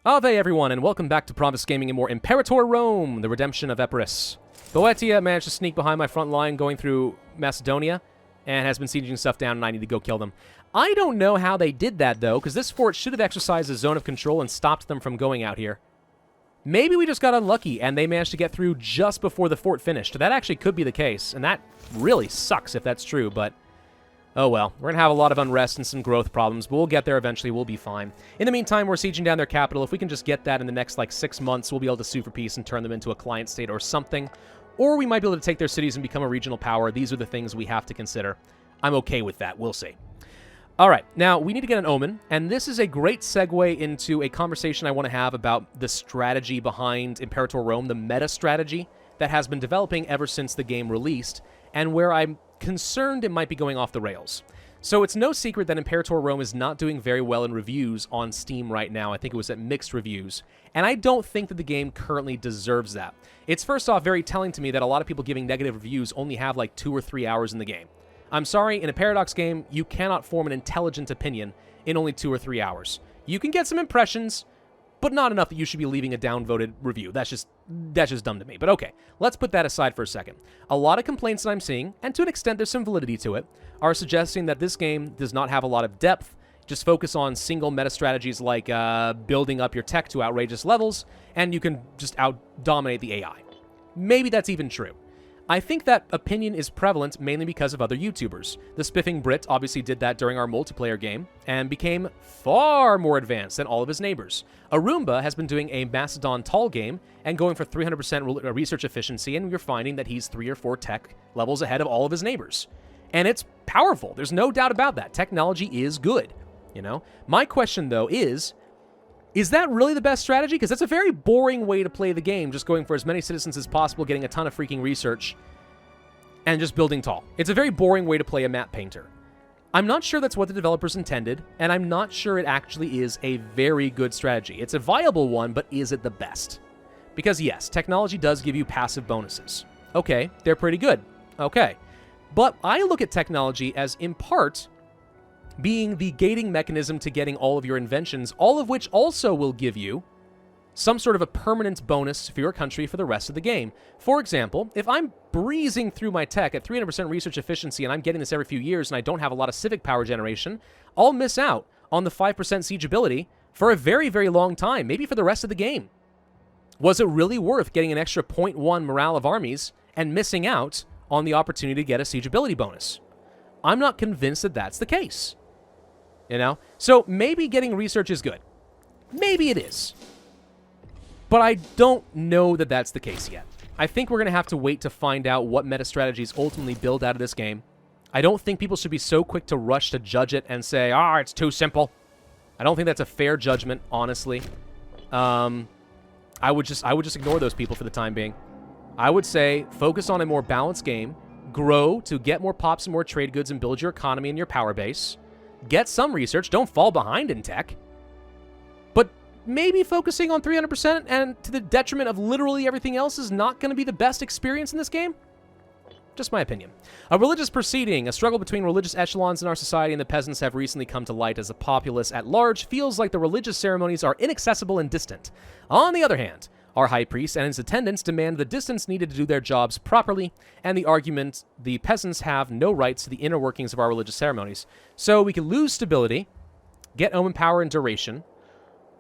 Ave everyone, and welcome back to Pravus Gaming and more Imperator Rome, the redemption of Epirus. Boeotia managed to sneak behind my front line going through Macedonia, and has been sieging stuff down, and I need to go kill them. I don't know how they did that, though, because this fort should have exercised a zone of control and stopped them from going out here. Maybe we just got unlucky, and they managed to get through just before the fort finished. That actually could be the case, and that really sucks if that's true, but... oh well, we're going to have a lot of unrest and some growth problems, but we'll get there eventually, we'll be fine. In the meantime, we're sieging down their capital. If we can just get that in the next, 6 months, we'll be able to sue for peace and turn them into a client state or something. Or we might be able to take their cities and become a regional power. These are the things we have to consider. I'm okay with that, we'll see. Alright, now, we need to get an omen, and this is a great segue into a conversation I want to have about the strategy behind Imperator Rome, the meta strategy that has been developing ever since the game released, and where I'm concerned it might be going off the rails. So it's no secret that Imperator Rome is not doing very well in reviews on Steam right now. I think it was at mixed reviews. And I don't think that the game currently deserves that. It's first off very telling to me that a lot of people giving negative reviews only have 2 or 3 hours in the game. I'm sorry, in a Paradox game, you cannot form an intelligent opinion in only 2 or 3 hours. You can get some impressions, but not enough that you should be leaving a downvoted review. That's just dumb to me. But okay, let's put that aside for a second. A lot of complaints that I'm seeing, and to an extent there's some validity to it, are suggesting that this game does not have a lot of depth, just focus on single meta strategies like building up your tech to outrageous levels, and you can just out-dominate the AI. Maybe that's even true. I think that opinion is prevalent mainly because of other YouTubers. The Spiffing Brit obviously did that during our multiplayer game, and became far more advanced than all of his neighbors. Arumba has been doing a Macedon tall game, and going for 300% research efficiency, and you're finding that he's 3 or 4 tech levels ahead of all of his neighbors. And it's powerful, there's no doubt about that. Technology is good, you know? My question, though, is that really the best strategy? Because that's a very boring way to play the game, just going for as many citizens as possible, getting a ton of freaking research, and just building tall. It's a very boring way to play a map painter. I'm not sure that's what the developers intended, and I'm not sure it actually is a very good strategy. It's a viable one, but is it the best? Because yes, technology does give you passive bonuses. Okay, they're pretty good. Okay. But I look at technology as, in part, being the gating mechanism to getting all of your inventions, all of which also will give you some sort of a permanent bonus for your country for the rest of the game. For example, if I'm breezing through my tech at 300% research efficiency and I'm getting this every few years and I don't have a lot of civic power generation, I'll miss out on the 5% siegeability for a very, very long time, maybe for the rest of the game. Was it really worth getting an extra 0.1 morale of armies and missing out on the opportunity to get a siegeability bonus? I'm not convinced that that's the case. You know? So maybe getting research is good. Maybe it is. But I don't know that that's the case yet. I think we're going to have to wait to find out what meta strategies ultimately build out of this game. I don't think people should be so quick to rush to judge it and say, it's too simple. I don't think that's a fair judgment, honestly. I would just ignore those people for the time being. I would say focus on a more balanced game, grow to get more pops and more trade goods and build your economy and your power base. Get some research, don't fall behind in tech. But maybe focusing on 300% and to the detriment of literally everything else is not going to be the best experience in this game? Just my opinion. A religious proceeding, a struggle between religious echelons in our society and the peasants have recently come to light as the populace at large feels like the religious ceremonies are inaccessible and distant. On the other hand, our high priest and his attendants demand the distance needed to do their jobs properly, and the argument the peasants have no rights to the inner workings of our religious ceremonies. So we can lose stability, get omen power and duration,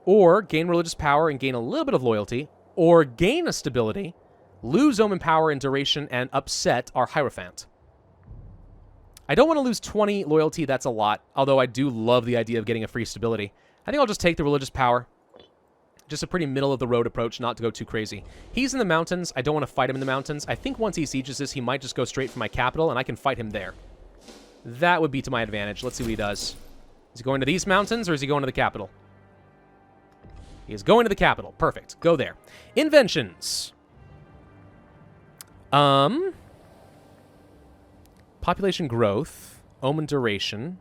or gain religious power and gain a little bit of loyalty, or gain a stability, lose omen power and duration, and upset our Hierophant. I don't want to lose 20 loyalty, that's a lot, although I do love the idea of getting a free stability. I think I'll just take the religious power. Just a pretty middle-of-the-road approach, not to go too crazy. He's in the mountains. I don't want to fight him in the mountains. I think once he sieges this, he might just go straight for my capital, and I can fight him there. That would be to my advantage. Let's see what he does. Is he going to these mountains, or is he going to the capital? He is going to the capital. Perfect. Go there. Inventions. Population growth. Omen duration.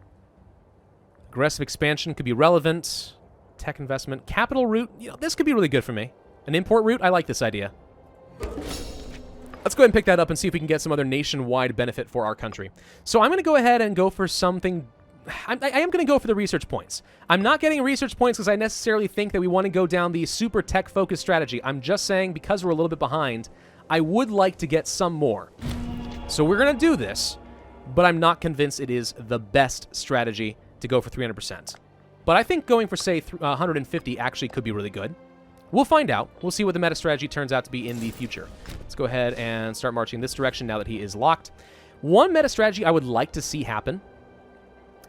Aggressive expansion could be relevant. Tech investment. Capital route. You know, this could be really good for me. An import route. I like this idea. Let's go ahead and pick that up and see if we can get some other nationwide benefit for our country. So I'm going to go ahead and go for something I am going to go for the research points. I'm not getting research points because I necessarily think that we want to go down the super tech-focused strategy. I'm just saying because we're a little bit behind, I would like to get some more. So we're going to do this, but I'm not convinced it is the best strategy to go for 300%. But I think going for, say, 150 actually could be really good. We'll find out. We'll see what the meta strategy turns out to be in the future. Let's go ahead and start marching this direction now that he is locked. One meta strategy I would like to see happen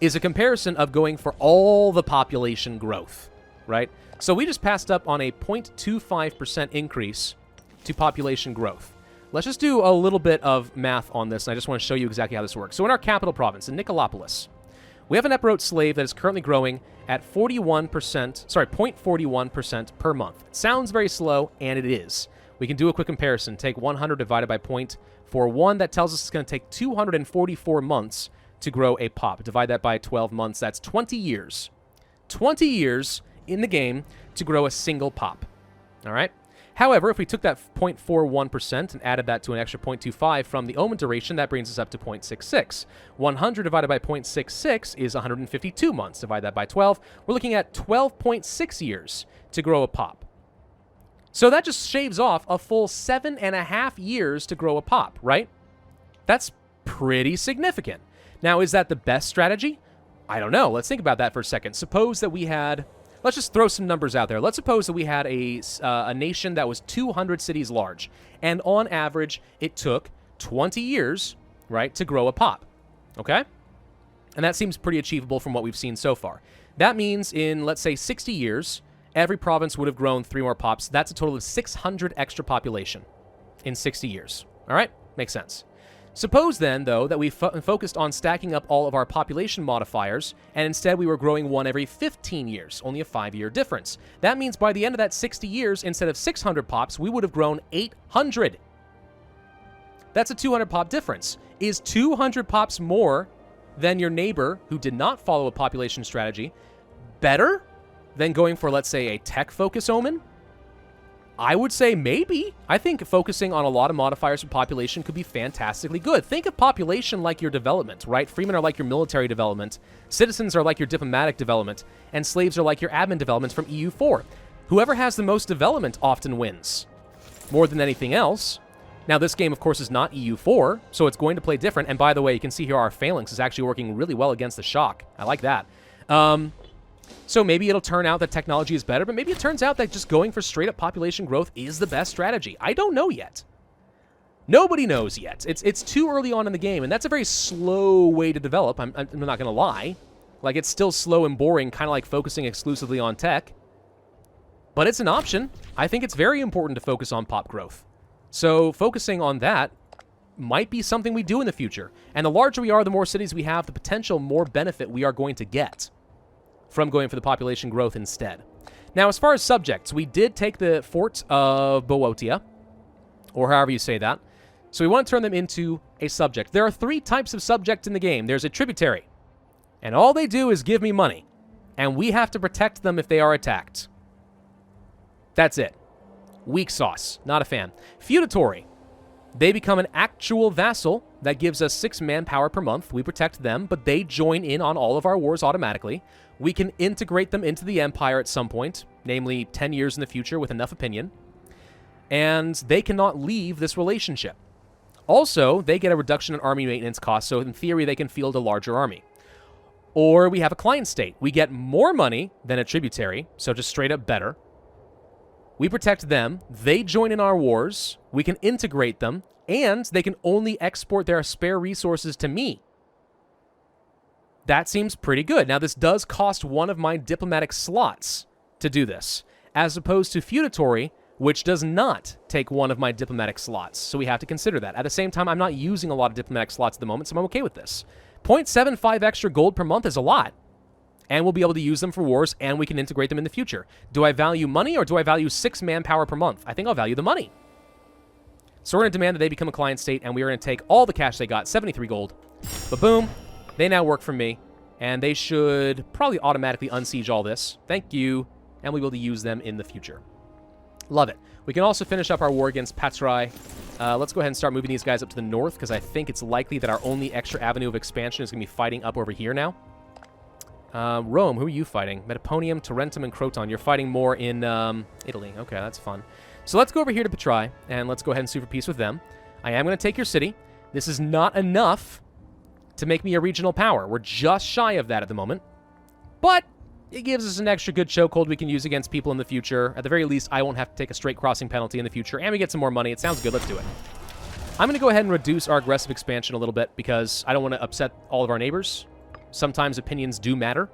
is a comparison of going for all the population growth, right? So we just passed up on a 0.25% increase to population growth. Let's just do a little bit of math on this, and I just want to show you exactly how this works. So in our capital province, in Nicolopolis, we have an Epirot slave that is currently growing at 0.41% per month. It sounds very slow, and it is. We can do a quick comparison. Take 100 divided by 0.41. That tells us it's going to take 244 months to grow a pop. Divide that by 12 months. That's 20 years. 20 years in the game to grow a single pop. All right? However, if we took that 0.41% and added that to an extra 0.25 from the omen duration, that brings us up to 0.66. 100 divided by 0.66 is 152 months. Divide that by 12. We're looking at 12.6 years to grow a pop. So that just shaves off a full 7.5 years to grow a pop, right? That's pretty significant. Now, is that the best strategy? I don't know. Let's think about that for a second. Suppose that we had... Let's just throw some numbers out there. Let's suppose that we had a nation that was 200 cities large, and on average, it took 20 years, right, to grow a pop, okay? And that seems pretty achievable from what we've seen so far. That means in, let's say, 60 years, every province would have grown 3 more pops. That's a total of 600 extra population in 60 years, all right? Makes sense. Suppose then, though, that we focused on stacking up all of our population modifiers, and instead we were growing one every 15 years, only a 5-year difference. That means by the end of that 60 years, instead of 600 pops, we would have grown 800. That's a 200 pop difference. Is 200 pops more than your neighbor who did not follow a population strategy better than going for, let's say, a tech focus omen? I would say maybe. I think focusing on a lot of modifiers for population could be fantastically good. Think of population like your development, right? Freemen are like your military development, citizens are like your diplomatic development, and slaves are like your admin developments from EU4. Whoever has the most development often wins, more than anything else. Now, this game, of course, is not EU4, so it's going to play different. And by the way, you can see here our phalanx is actually working really well against the shock. I like that. So maybe it'll turn out that technology is better, but maybe it turns out that just going for straight-up population growth is the best strategy. I don't know yet. Nobody knows yet. It's too early on in the game, and that's a very slow way to develop. I'm not going to lie. Like, it's still slow and boring, kind of like focusing exclusively on tech. But it's an option. I think it's very important to focus on pop growth. So focusing on that might be something we do in the future. And the larger we are, the more cities we have, the potential more benefit we are going to get from going for the population growth instead. Now, as far as subjects, we did take the fort of Boeotia, or however you say that. So we want to turn them into a subject. There are 3 types of subject in the game. There's a tributary, and all they do is give me money, and we have to protect them if they are attacked. That's it. Weak sauce. Not a fan. Feudatory. They become an actual vassal that gives us 6 manpower per month. We protect them, but they join in on all of our wars automatically. We can integrate them into the Empire at some point, namely 10 years in the future with enough opinion. And they cannot leave this relationship. Also, they get a reduction in army maintenance costs, so in theory they can field a larger army. Or we have a client state. We get more money than a tributary, so just straight up better. We protect them, they join in our wars, we can integrate them, and they can only export their spare resources to me. That seems pretty good. Now, this does cost one of my diplomatic slots to do this, as opposed to feudatory, which does not take one of my diplomatic slots. So we have to consider that. At the same time, I'm not using a lot of diplomatic slots at the moment, so I'm okay with this. 0.75 extra gold per month is a lot, and we'll be able to use them for wars, and we can integrate them in the future. Do I value money, or do I value 6 manpower per month? I think I'll value the money. So we're going to demand that they become a client state, and we are going to take all the cash they got, 73 gold. But boom. They now work for me, and they should probably automatically unsiege all this. Thank you, and we'll be able to use them in the future. Love it. We can also finish up our war against Patrai. Let's go ahead and start moving these guys up to the north, because I think it's likely that our only extra avenue of expansion is going to be fighting up over here now. Rome, who are you fighting? Metaponium, Tarentum, and Croton. You're fighting more in Italy. Okay, that's fun. So let's go over here to Petrae, and let's go ahead and sue for peace with them. I am going to take your city. This is not enough to make me a regional power. We're just shy of that at the moment. But it gives us an extra good chokehold we can use against people in the future. At the very least, I won't have to take a straight crossing penalty in the future, and we get some more money. It sounds good. Let's do it. I'm going to go ahead and reduce our aggressive expansion a little bit because I don't want to upset all of our neighbors. Sometimes opinions do matter,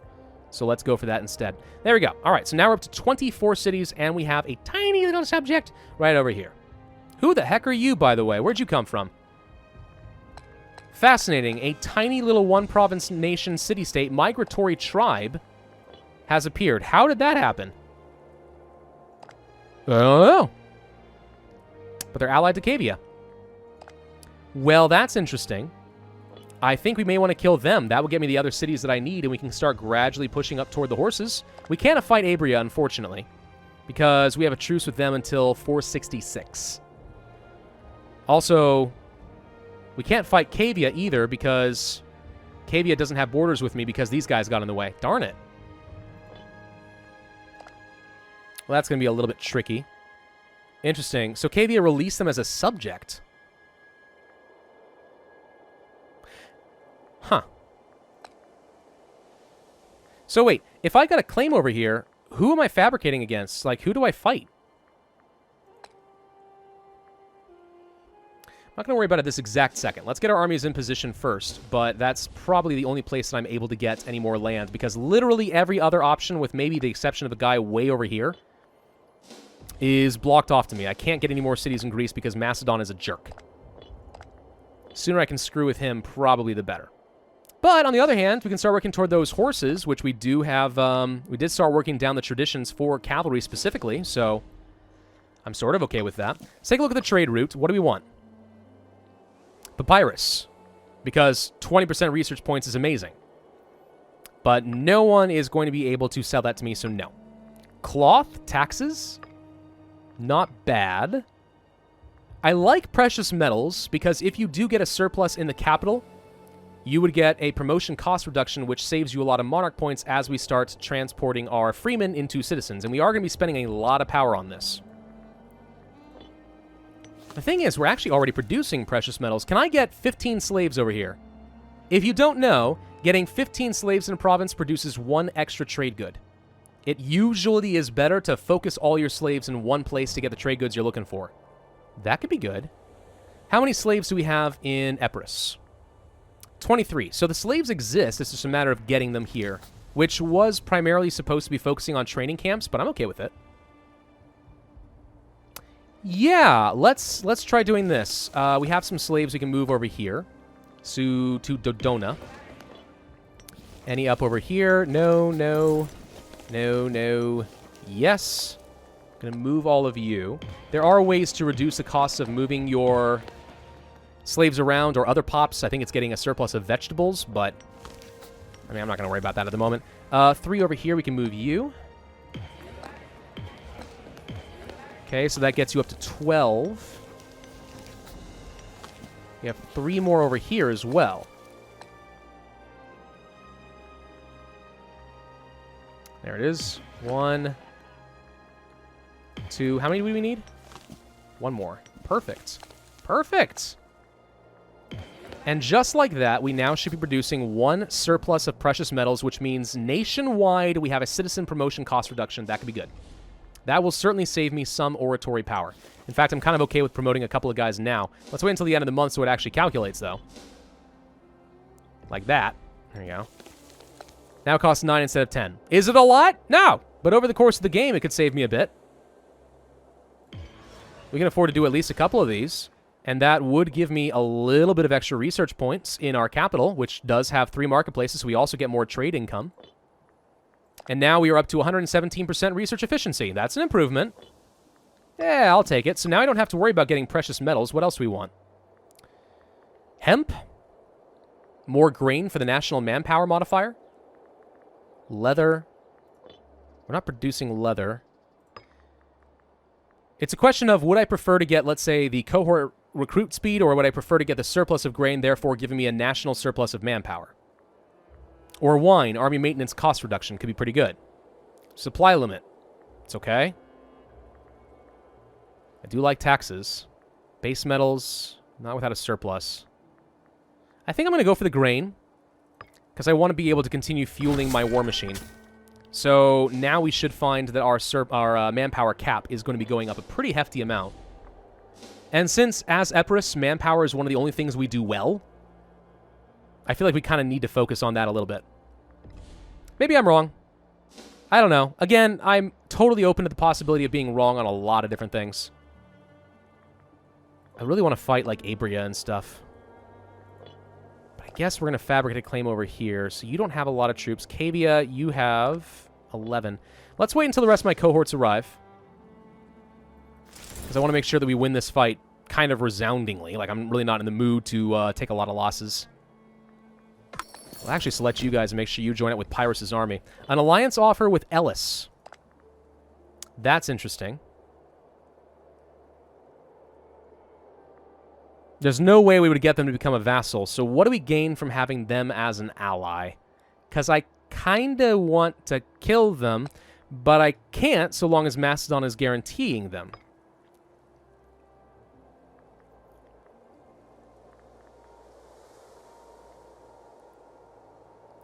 so let's go for that instead. There we go. All right, so now we're up to 24 cities, and we have a tiny little subject right over here. Who the heck are you, by the way? Where'd you come from? Fascinating. A tiny little one-province nation city-state migratory tribe has appeared. How did that happen? I don't know. But they're allied to Cavia. Well, that's interesting. I think we may want to kill them. That will get me the other cities that I need, and we can start gradually pushing up toward the horses. We can't fight Abria, unfortunately, because we have a truce with them until 466. Also, we can't fight Cavia either because Cavia doesn't have borders with me because these guys got in the way. Darn it. Well, that's going to be a little bit tricky. Interesting. So Cavia released them as a subject. Huh. So wait, if I got a claim over here, who am I fabricating against? Like, who do I fight? I'm not going to worry about it this exact second. Let's get our armies in position first, but that's probably the only place that I'm able to get any more land, because literally every other option, with maybe the exception of a guy way over here, is blocked off to me. I can't get any more cities in Greece because Macedon is a jerk. The sooner I can screw with him, probably the better. But on the other hand, we can start working toward those horses, which we do have. We did start working down the traditions for cavalry specifically, so I'm sort of okay with that. Let's take a look at the trade route. What do we want? Papyrus, because 20% research points is amazing. But no one is going to be able to sell that to me, so no. Cloth, taxes, not bad. I like precious metals, because if you do get a surplus in the capital, you would get a promotion cost reduction, which saves you a lot of monarch points as we start transporting our freemen into citizens. And we are going to be spending a lot of power on this. The thing is, we're actually already producing precious metals. Can I get 15 slaves over here? If you don't know, getting 15 slaves in a province produces one extra trade good. It usually is better to focus all your slaves in one place to get the trade goods you're looking for. That could be good. How many slaves do we have in Epirus? 23. So the slaves exist. It's just a matter of getting them here, which was primarily supposed to be focusing on training camps, but I'm okay with it. Yeah, let's try doing this. We have some slaves we can move over here. To Dodona. Any up over here? No, no. No, no. Yes. Gonna move all of you. There are ways to reduce the cost of moving your slaves around or other pops. I think it's getting a surplus of vegetables, but I mean, I'm not gonna worry about that at the moment. 3 over here, we can move you. Okay, so that gets you up to 12. We have 3 more over here as well. There it is. 1, 2. How many do we need? 1 more. Perfect. Perfect! And just like that, we now should be producing 1 surplus of precious metals, which means nationwide we have a citizen promotion cost reduction. That could be good. That will certainly save me some oratory power. In fact, I'm kind of okay with promoting a couple of guys now. Let's wait until the end of the month so it actually calculates, though. Like that. There you go. Now it costs 9 instead of 10. Is it a lot? No! But over the course of the game, it could save me a bit. We can afford to do at least a couple of these. And that would give me a little bit of extra research points in our capital, which does have 3 marketplaces, so we also get more trade income. And now we are up to 117% research efficiency. That's an improvement. Yeah, I'll take it. So now I don't have to worry about getting precious metals. What else do we want? Hemp. More grain for the national manpower modifier. Leather. We're not producing leather. It's a question of, would I prefer to get, let's say, the cohort recruit speed, or would I prefer to get the surplus of grain, therefore giving me a national surplus of manpower? Or wine, army maintenance cost reduction could be pretty good. Supply limit. It's okay. I do like taxes. Base metals, not without a surplus. I think I'm going to go for the grain, because I want to be able to continue fueling my war machine. So now we should find that our manpower cap is going to be going up a pretty hefty amount. And since, as Epirus, manpower is one of the only things we do well, I feel like we kind of need to focus on that a little bit. Maybe I'm wrong. I don't know. Again, I'm totally open to the possibility of being wrong on a lot of different things. I really want to fight, like, Abria and stuff. But I guess we're going to fabricate a claim over here. So you don't have a lot of troops. Cavia, you have 11. Let's wait until the rest of my cohorts arrive. Because I want to make sure that we win this fight kind of resoundingly. Like, I'm really not in the mood to take a lot of losses. I'll actually select you guys and make sure you join up with Pyrrhus' army. An alliance offer with Ellis. That's interesting. There's no way we would get them to become a vassal, so what do we gain from having them as an ally? Because I kind of want to kill them, but I can't so long as Macedon is guaranteeing them.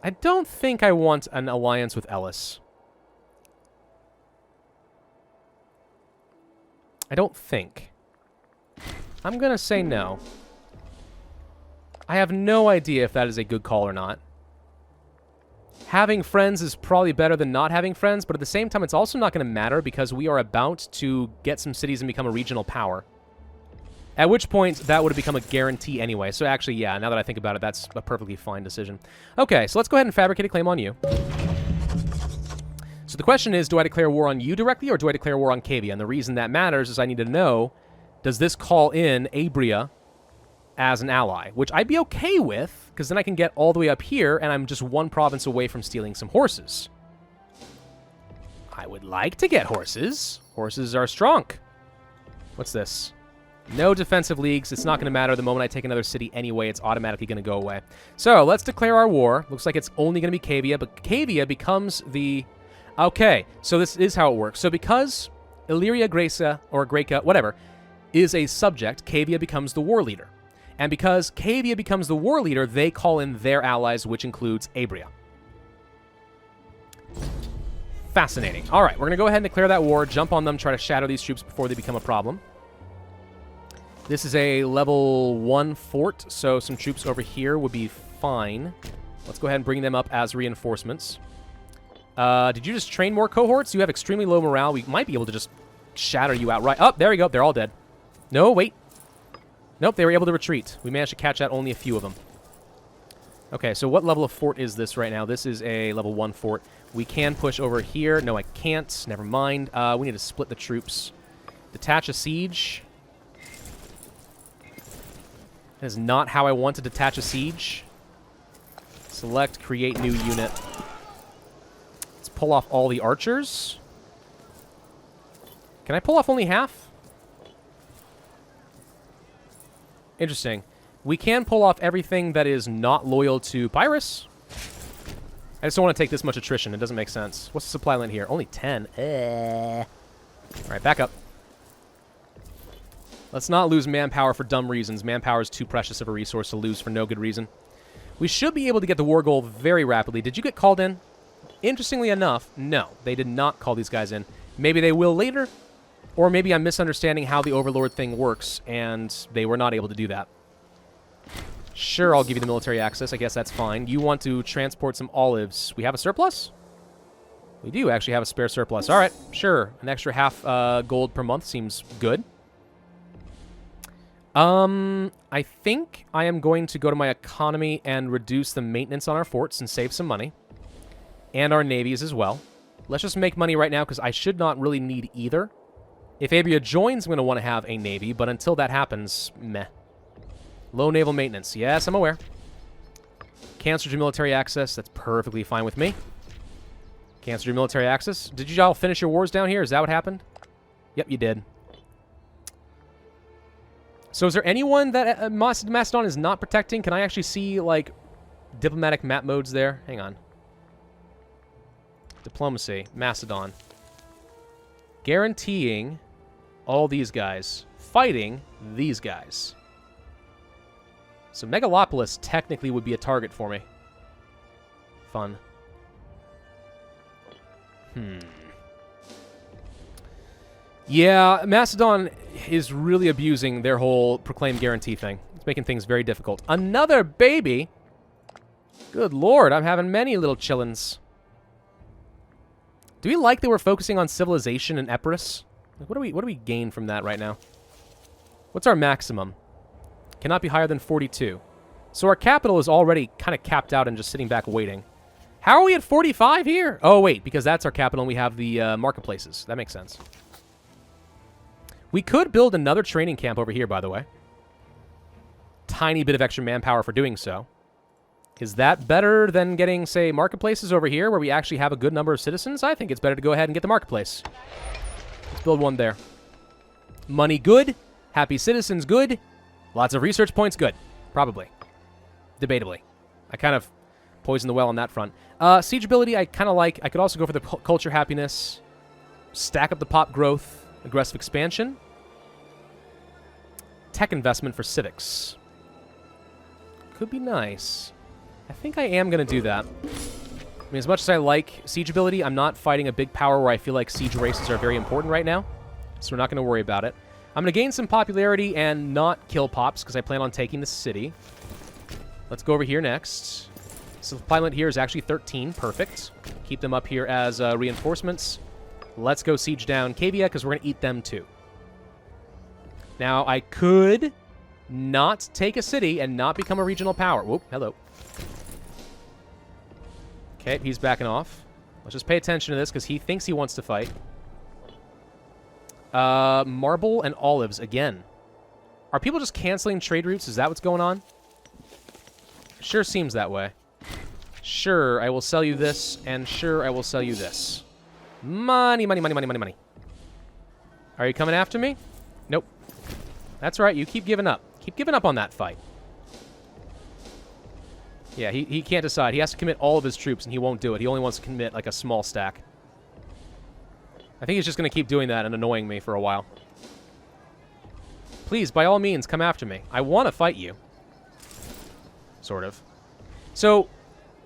I don't think I want an alliance with Ellis. I don't think. I'm going to say no. I have no idea if that is a good call or not. Having friends is probably better than not having friends, but at the same time, it's also not going to matter because we are about to get some cities and become a regional power. At which point, that would have become a guarantee anyway. So actually, yeah, now that I think about it, that's a perfectly fine decision. Okay, so let's go ahead and fabricate a claim on you. So the question is, do I declare war on you directly, or do I declare war on Cavia? And the reason that matters is I need to know, does this call in Abria as an ally? Which I'd be okay with, because then I can get all the way up here, and I'm just one province away from stealing some horses. I would like to get horses. Horses are strong. What's this? No defensive leagues. It's not going to matter the moment I take another city anyway. It's automatically going to go away. So, let's declare our war. Looks like it's only going to be Cavia, but Cavia becomes the... Okay, so this is how it works. So because Illyria Graeca, or Graeca, whatever, is a subject, Cavia becomes the war leader. And because Cavia becomes the war leader, they call in their allies, which includes Abria. Fascinating. All right, we're going to go ahead and declare that war, jump on them, try to shatter these troops before they become a problem. This is a level 1 fort, so some troops over here would be fine. Let's go ahead and bring them up as reinforcements. Did you just train more cohorts? You have extremely low morale. We might be able to just shatter you outright. Oh, there we go. They're all dead. No, wait. Nope, they were able to retreat. We managed to catch out only a few of them. Okay, so what level of fort is this right now? This is a level 1 fort. We can push over here. No, I can't. Never mind. We need to split the troops. Detach a siege. That is not how I want to detach a siege. Select, create new unit. Let's pull off all the archers. Can I pull off only half? Interesting. We can pull off everything that is not loyal to Pyrrhus. I just don't want to take this much attrition. It doesn't make sense. What's the supply limit here? Only 10. All right, back up. Let's not lose manpower for dumb reasons. Manpower is too precious of a resource to lose for no good reason. We should be able to get the war goal very rapidly. Did you get called in? Interestingly enough, no. They did not call these guys in. Maybe they will later, or maybe I'm misunderstanding how the Overlord thing works, and they were not able to do that. Sure, I'll give you the military access. I guess that's fine. You want to transport some olives. We have a surplus? We do actually have a spare surplus. All right, sure. An extra half gold per month seems good. I think I am going to go to my economy and reduce the maintenance on our forts and save some money. And our navies as well. Let's just make money right now because I should not really need either. If Abria joins, I'm going to want to have a navy, but until that happens, meh. Low naval maintenance. Yes, I'm aware. Cancer to military access. That's perfectly fine with me. Cancer to military access. Did you all finish your wars down here? Is that what happened? Yep, you did. So is there anyone that Macedon is not protecting? Can I actually see, like, diplomatic map modes there? Hang on. Diplomacy. Macedon. Guaranteeing all these guys. Fighting these guys. So Megalopolis technically would be a target for me. Fun. Yeah, Macedon is really abusing their whole proclaim guarantee thing. It's making things very difficult. Another baby? Good lord, I'm having many little chillins. Do we like that we're focusing on civilization in Epirus? Like, what do we gain from that right now? What's our maximum? Cannot be higher than 42. So our capital is already kind of capped out and just sitting back waiting. How are we at 45 here? Oh, wait, because that's our capital and we have the marketplaces. That makes sense. We could build another training camp over here, by the way. Tiny bit of extra manpower for doing so. Is that better than getting, say, marketplaces over here where we actually have a good number of citizens? I think it's better to go ahead and get the marketplace. Let's build one there. Money, good. Happy citizens, good. Lots of research points, good. Probably. Debatably. I kind of poisoned the well on that front. Siege ability, I kind of like. I could also go for the culture happiness. Stack up the pop growth. Aggressive expansion. Tech investment for civics. Could be nice. I think I am going to do that. I mean, as much as I like siege ability, I'm not fighting a big power where I feel like siege races are very important right now. So we're not going to worry about it. I'm going to gain some popularity and not kill pops because I plan on taking the city. Let's go over here next. Supply limit here is actually 13. Perfect. Keep them up here as reinforcements. Let's go siege down Cavia because we're going to eat them too. Now, I could not take a city and not become a regional power. Whoop, hello. Okay, he's backing off. Let's just pay attention to this because he thinks he wants to fight. Marble and olives again. Are people just canceling trade routes? Is that what's going on? Sure seems that way. Sure, I will sell you this, and sure, I will sell you this. Money, money, money, money, money, money. Are you coming after me? Nope. That's right, you keep giving up. Keep giving up on that fight. Yeah, he can't decide. He has to commit all of his troops, and he won't do it. He only wants to commit, like, a small stack. I think he's just going to keep doing that and annoying me for a while. Please, by all means, come after me. I want to fight you. Sort of. So,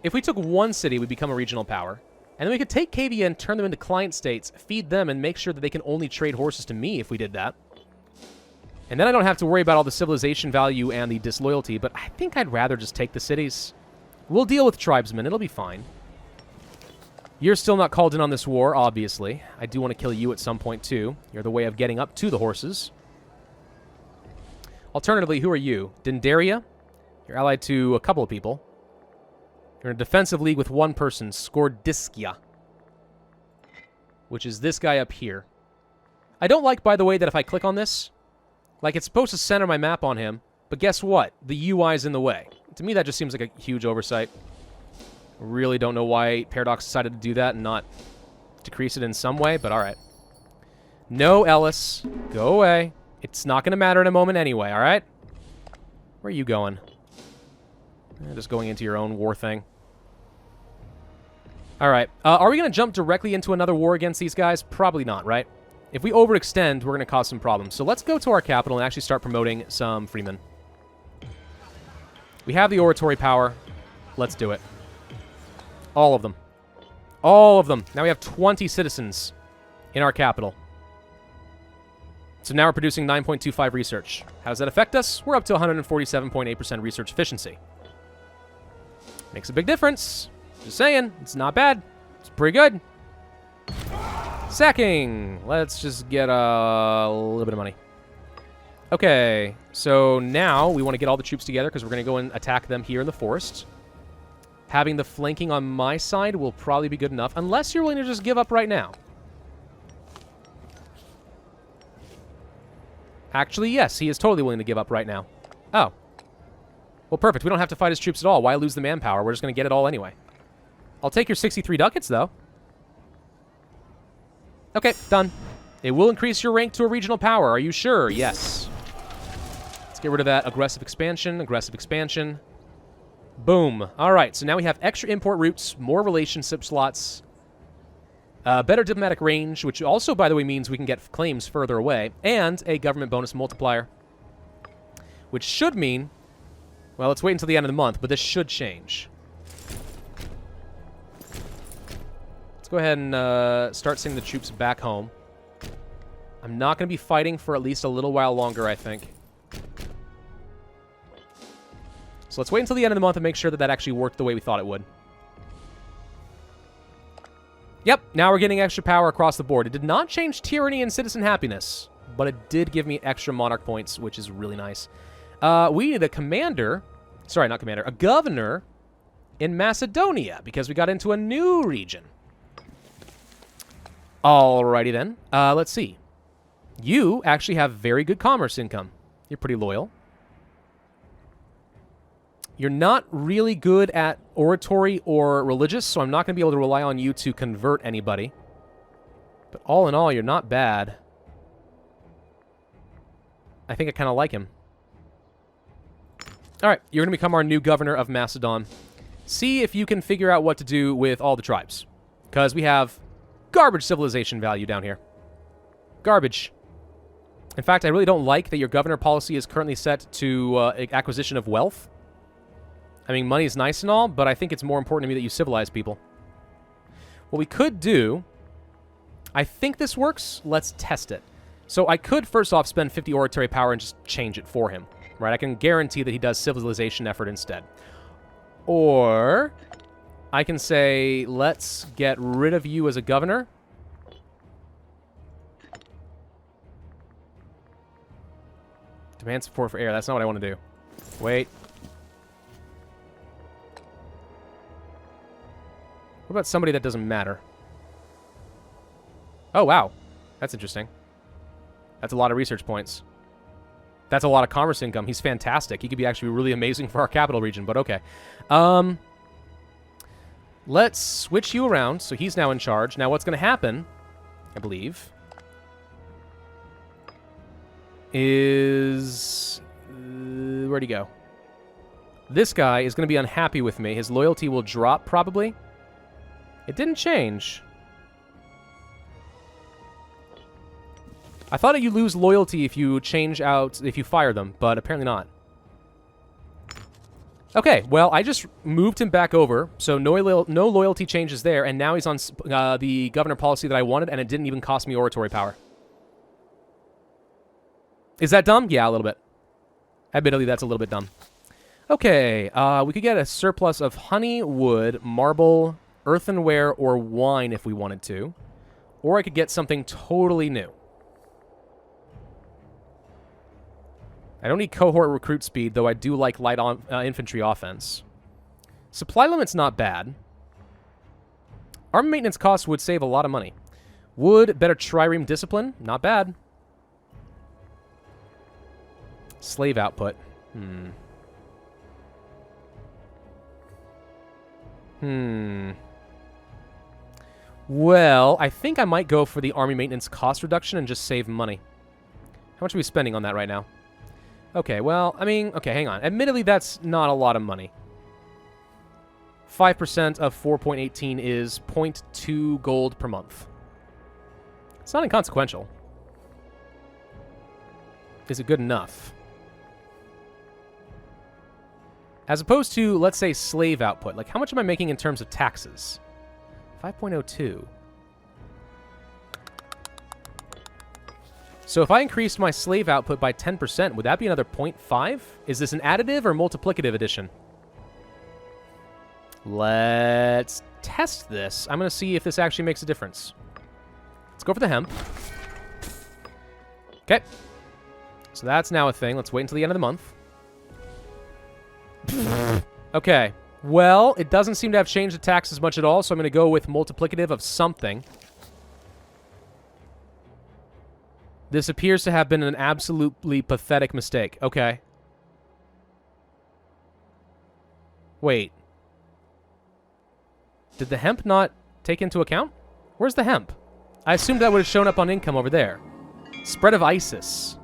if we took one city, we'd become a regional power. And then we could take Cavia and turn them into client states, feed them, and make sure that they can only trade horses to me if we did that. And then I don't have to worry about all the civilization value and the disloyalty, but I think I'd rather just take the cities. We'll deal with tribesmen. It'll be fine. You're still not called in on this war, obviously. I do want to kill you at some point, too. You're the way of getting up to the horses. Alternatively, who are you? Dendaria? You're allied to a couple of people. You're in a defensive league with one person, Skordiskia, which is this guy up here. I don't like, by the way, that if I click on this, like, it's supposed to center my map on him, but guess what? The UI is in the way. To me, that just seems like a huge oversight. Really don't know why Paradox decided to do that and not decrease it in some way, but all right. No, Ellis. Go away. It's not going to matter in a moment anyway, all right? Where are you going? Just going into your own war thing. All right. Are we going to jump directly into another war against these guys? Probably not, right? If we overextend, we're going to cause some problems. So let's go to our capital and actually start promoting some freemen. We have the oratory power. Let's do it. All of them. All of them. Now we have 20 citizens in our capital. So now we're producing 9.25 research. How does that affect us? We're up to 147.8% research efficiency. Makes a big difference. Just saying. It's not bad. It's pretty good. Sacking. Let's just get a little bit of money. Okay. So now we want to get all the troops together because we're going to go and attack them here in the forest. Having the flanking on my side will probably be good enough, unless you're willing to just give up right now. Actually, yes, he is totally willing to give up right now. Oh. Well, perfect. We don't have to fight his troops at all. Why lose the manpower? We're just going to get it all anyway. I'll take your 63 ducats, though. Okay, done. It will increase your rank to a regional power. Are you sure? Yes. Let's get rid of that aggressive expansion. Aggressive expansion. Boom. All right, so now we have extra import routes, more relationship slots. Better diplomatic range, which also, by the way, means we can get claims further away. And a government bonus multiplier. Which should mean... Well, let's wait until the end of the month, but this should change. Let's go ahead and start sending the troops back home. I'm not going to be fighting for at least a little while longer, I think. So let's wait until the end of the month and make sure that that actually worked the way we thought it would. Yep, now we're getting extra power across the board. It did not change tyranny and citizen happiness, but it did give me extra monarch points, which is really nice. We need a commander, sorry, not commander, a governor in Macedonia, because we got into a new region. Alrighty then, let's see. You actually have very good commerce income. You're pretty loyal. You're not really good at oratory or religious, so I'm not going to be able to rely on you to convert anybody. But all in all, you're not bad. I think I kind of like him. Alright, you're going to become our new governor of Macedon. See if you can figure out what to do with all the tribes. Because we have garbage civilization value down here. Garbage. In fact, I really don't like that your governor policy is currently set to acquisition of wealth. I mean, money is nice and all, but I think it's more important to me that you civilize people. What we could do... I think this works. Let's test it. So I could, first off, spend 50 oratory power and just change it for him. Right? I can guarantee that he does civilization effort instead. Or... I can say, let's get rid of you as a governor. Demand support for air. That's not what I want to do. Wait. What about somebody that doesn't matter? Oh, wow. That's interesting. That's a lot of research points. That's a lot of commerce income. He's fantastic. He could be actually really amazing for our capital region, but okay. Let's switch you around, so he's now in charge. Now, what's going to happen, I believe, is... where'd he go? This guy is going to be unhappy with me. His loyalty will drop, probably. It didn't change. I thought that you lose loyalty if you change out, if you fire them, but apparently not. Okay, well, I just moved him back over, so no loyalty changes there, and now he's on the governor policy that I wanted, and it didn't even cost me oratory power. Is that dumb? Yeah, a little bit. Admittedly, that's a little bit dumb. Okay, we could get a surplus of honey, wood, marble, earthenware, or wine if we wanted to. Or I could get something totally new. I don't need cohort recruit speed, though I do like light infantry offense. Supply limit's not bad. Army maintenance costs would save a lot of money. Wood, better trireme discipline, not bad. Slave output. Well, I think I might go for the army maintenance cost reduction and just save money. How much are we spending on that right now? Okay, well, I mean, okay, hang on. Admittedly, that's not a lot of money. 5% of 4.18 is 0.2 gold per month. It's not inconsequential. Is it good enough? As opposed to, let's say, slave output. Like, how much am I making in terms of taxes? 5.02. So if I increased my slave output by 10%, would that be another 0.5? Is this an additive or multiplicative addition? Let's test this. I'm going to see if this actually makes a difference. Let's go for the hemp. Okay. So that's now a thing. Let's wait until the end of the month. Okay. Well, it doesn't seem to have changed the taxes much at all, so I'm going to go with multiplicative of something. This appears to have been an absolutely pathetic mistake. Okay. Wait. Did the hemp not take into account? Where's the hemp? I assumed that would have shown up on income over there. Spread of ISIS.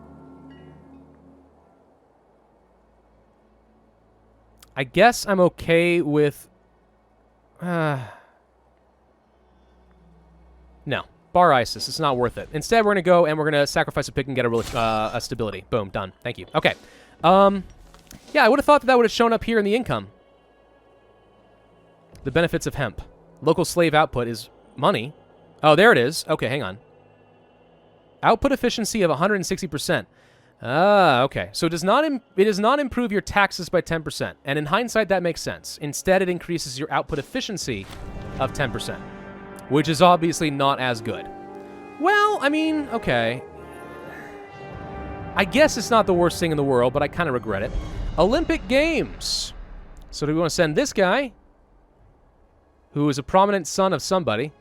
I guess I'm okay with... No. Bar ISIS. It's not worth it. Instead, we're going to go and we're going to sacrifice a pick and get a stability. Boom. Done. Thank you. Okay. Yeah, I would have thought that would have shown up here in the income. The benefits of hemp. Local slave output is money. Oh, there it is. Okay, hang on. Output efficiency of 160%. Ah, okay. So it does not improve your taxes by 10%. And in hindsight, that makes sense. Instead, it increases your output efficiency of 10%, which is obviously not as good. Well, I mean, okay. I guess it's not the worst thing in the world, but I kind of regret it. Olympic Games. So do we want to send this guy, who is a prominent son of somebody,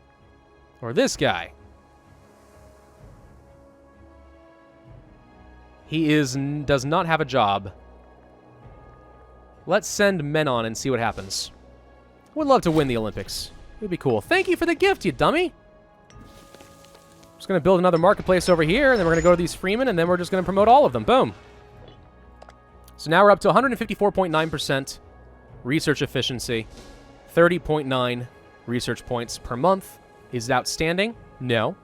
or this guy? He does not have a job. Let's send men on and see what happens. Would love to win the Olympics. It would be cool. Thank you for the gift, you dummy. Just going to build another marketplace over here, and then we're going to go to these freemen, and then we're just going to promote all of them. Boom. So now we're up to 154.9% research efficiency. 30.9 research points per month. Is it outstanding? No.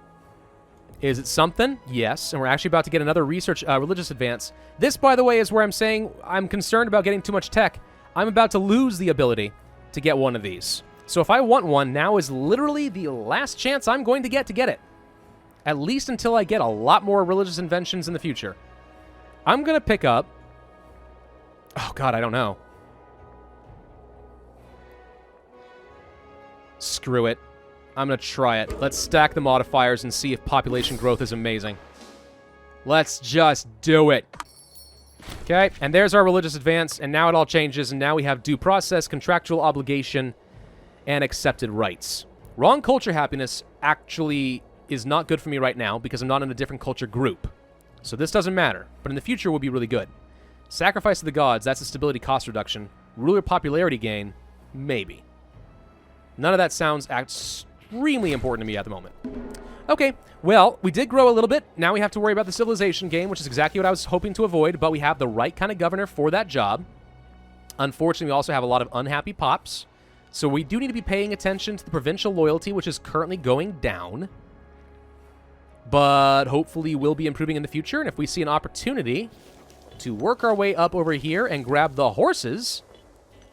Is it something? Yes. And we're actually about to get another research religious advance. This, by the way, is where I'm saying I'm concerned about getting too much tech. I'm about to lose the ability to get one of these. So if I want one, now is literally the last chance I'm going to get it. At least until I get a lot more religious inventions in the future. I'm going to pick up... Oh, God, I don't know. Screw it. I'm going to try it. Let's stack the modifiers and see if population growth is amazing. Let's just do it. Okay, and there's our religious advance, and now it all changes, and now we have due process, contractual obligation, and accepted rights. Wrong culture happiness actually is not good for me right now because I'm not in a different culture group. So this doesn't matter, but in the future will be really good. Sacrifice of the gods, that's a stability cost reduction. Ruler popularity gain, maybe. None of that sounds extremely important to me at the moment. Okay, well, we did grow a little bit. Now we have to worry about the civilization gain, which is exactly what I was hoping to avoid, but we have the right kind of governor for that job. Unfortunately, we also have a lot of unhappy pops, so we do need to be paying attention to the provincial loyalty, which is currently going down, but hopefully will be improving in the future, and if we see an opportunity to work our way up over here and grab the horses,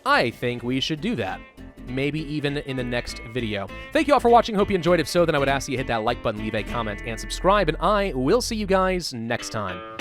I think we should do that. Maybe even in the next video. Thank you all for watching. Hope you enjoyed. If so, then I would ask you to hit that like button, leave a comment, and subscribe, and I will see you guys next time.